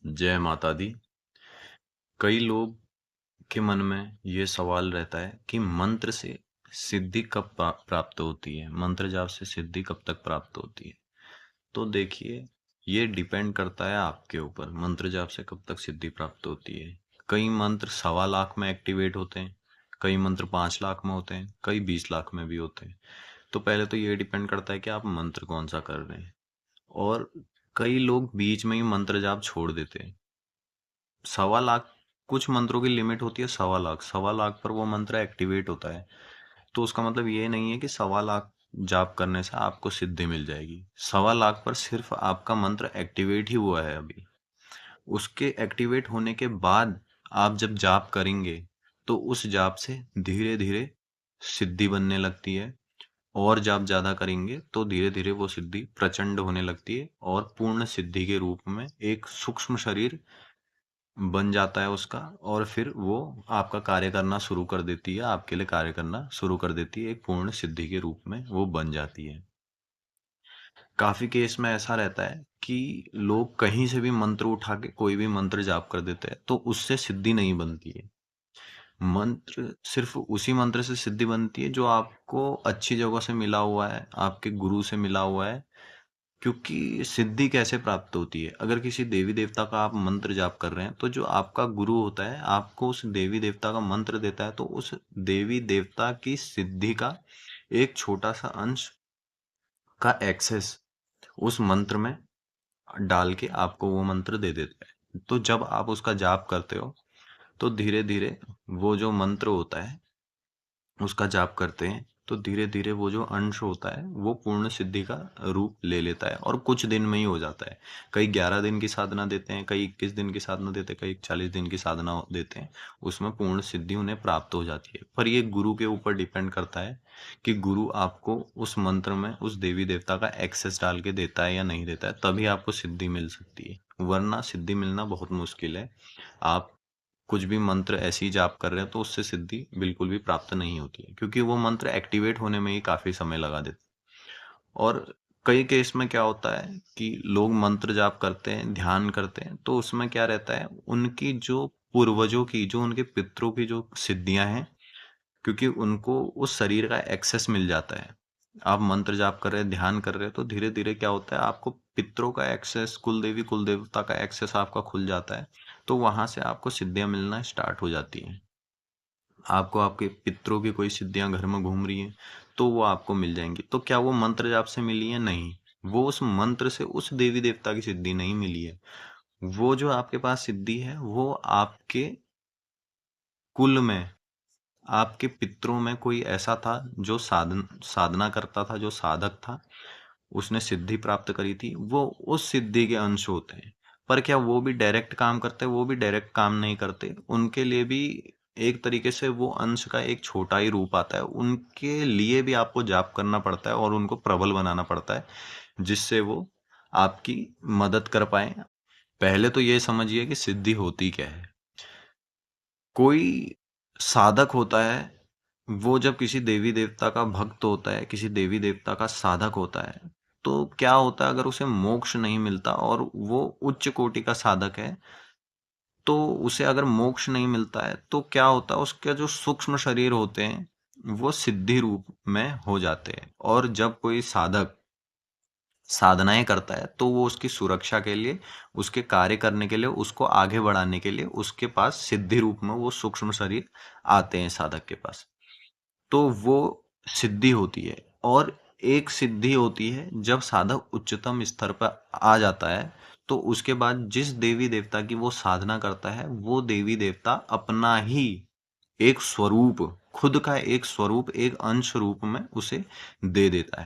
जय माता दी। कई लोग के मन में ये सवाल रहता है कि मंत्र से सिद्धि कब प्राप्त होती है, मंत्र जाप से सिद्धि कब तक प्राप्त होती है। तो देखिए, ये डिपेंड करता है आपके ऊपर, मंत्र जाप से कब तक सिद्धि प्राप्त होती है। कई मंत्र 1.25 लाख में एक्टिवेट होते हैं, कई मंत्र 5 लाख में होते हैं, कई 20 लाख में भी होते हैं। तो पहले तो ये डिपेंड करता है कि आप मंत्र कौन सा कर रहे हैं। और कई लोग बीच में ही मंत्र जाप छोड़ देते हैं। 1.25 लाख, कुछ मंत्रों की लिमिट होती है 1.25 लाख, 1.25 लाख पर वो मंत्र एक्टिवेट होता है। तो उसका मतलब ये नहीं है कि 1.25 लाख जाप करने से आपको सिद्धि मिल जाएगी। 1.25 लाख पर सिर्फ आपका मंत्र एक्टिवेट ही हुआ है अभी। उसके एक्टिवेट होने के बाद आप जब जाप करेंगे तो उस जाप से धीरे धीरे सिद्धि बनने लगती है। और जाप ज्यादा करेंगे तो धीरे धीरे वो सिद्धि प्रचंड होने लगती है और पूर्ण सिद्धि के रूप में एक सूक्ष्म शरीर बन जाता है उसका। और फिर वो आपका कार्य करना शुरू कर देती है, आपके लिए कार्य करना शुरू कर देती है, एक पूर्ण सिद्धि के रूप में वो बन जाती है। काफी केस में ऐसा रहता है कि लोग कहीं से भी मंत्र उठा के कोई भी मंत्र जाप कर देते हैं तो उससे सिद्धि नहीं बनती है। मंत्र सिर्फ उसी मंत्र से सिद्धि बनती है जो आपको अच्छी जगह से मिला हुआ है, आपके गुरु से मिला हुआ है। क्योंकि सिद्धि कैसे प्राप्त होती है, अगर किसी देवी देवता का आप मंत्र जाप कर रहे हैं तो जो आपका गुरु होता है आपको उस देवी देवता का मंत्र देता है, तो उस देवी देवता की सिद्धि का एक छोटा सा अंश का एक्सेस उस मंत्र में डाल के आपको वो मंत्र दे देता है। तो जब आप उसका जाप करते हो तो धीरे धीरे वो जो मंत्र होता है उसका जाप करते हैं तो धीरे धीरे वो जो अंश होता है वो पूर्ण सिद्धि का रूप ले लेता है और कुछ दिन में ही हो जाता है। कई 11 दिन की साधना देते हैं, कई 21 दिन की साधना देते हैं, कई 40 दिन की साधना देते हैं, उसमें पूर्ण सिद्धि उन्हें प्राप्त हो जाती है। पर ये गुरु के ऊपर डिपेंड करता है कि गुरु आपको उस मंत्र में उस देवी देवता का एक्सेस डाल के देता है या नहीं देता है, तभी आपको सिद्धि मिल सकती है, वरना सिद्धि मिलना बहुत मुश्किल है। आप कुछ भी मंत्र ऐसे ही जाप कर रहे हैं तो उससे सिद्धि बिल्कुल भी प्राप्त नहीं होती है, क्योंकि वो मंत्र एक्टिवेट होने में ही काफी समय लगा देते हैं। और कई केस में क्या होता है कि लोग मंत्र जाप करते हैं, ध्यान करते हैं, तो उसमें क्या रहता है, उनकी जो पूर्वजों की, जो उनके पितरों की जो सिद्धियां हैं, क्योंकि उनको उस शरीर का एक्सेस मिल जाता है। आप मंत्र जाप कर रहे हैं, ध्यान कर रहे हैं, तो धीरे धीरे क्या होता है, आपको पितरों का एक्सेस, कुल देवी कुल देवता का एक्सेस आपका खुल जाता है। तो वहां से आपको सिद्धियां मिलना स्टार्ट हो जाती हैं। आपको आपके पितरों की कोई सिद्धियां घर में घूम रही हैं तो वो आपको मिल जाएंगी। तो क्या वो मंत्र जाप से मिली है? नहीं, वो उस मंत्र से उस देवी देवता की सिद्धि नहीं मिली है। वो जो आपके पास सिद्धि है वो आपके कुल में, आपके पितरों में कोई ऐसा था जो साधना करता था, जो साधक था, उसने सिद्धि प्राप्त करी थी, वो उस सिद्धि के अंश होते हैं। पर क्या वो भी डायरेक्ट काम करते हैं? वो भी डायरेक्ट काम नहीं करते, उनके लिए भी एक तरीके से वो अंश का एक छोटा ही रूप आता है। उनके लिए भी आपको जाप करना पड़ता है और उनको प्रबल बनाना पड़ता है, जिससे वो आपकी मदद कर पाए। पहले तो ये समझिए कि सिद्धि होती क्या है। कोई साधक होता है, वो जब किसी देवी देवता का भक्त होता है, किसी देवी देवता का साधक होता है, तो क्या होता है, अगर उसे मोक्ष नहीं मिलता और वो उच्च कोटि का साधक है, तो उसे अगर मोक्ष नहीं मिलता है तो क्या होता है, उसके जो सूक्ष्म शरीर होते हैं वो सिद्धि रूप में हो जाते हैं। और जब कोई साधक साधनाएं करता है तो वो उसकी सुरक्षा के लिए, उसके कार्य करने के लिए, उसको आगे बढ़ाने के लिए उसके पास सिद्धि रूप में वो सूक्ष्म शरीर आते हैं साधक के पास। तो वो सिद्धि होती है। और एक सिद्धि होती है जब साधक उच्चतम स्तर पर आ जाता है, तो उसके बाद जिस देवी देवता की वो साधना करता है वो देवी देवता अपना ही एक स्वरूप, खुद का एक स्वरूप, एक अंश रूप में उसे दे देता है।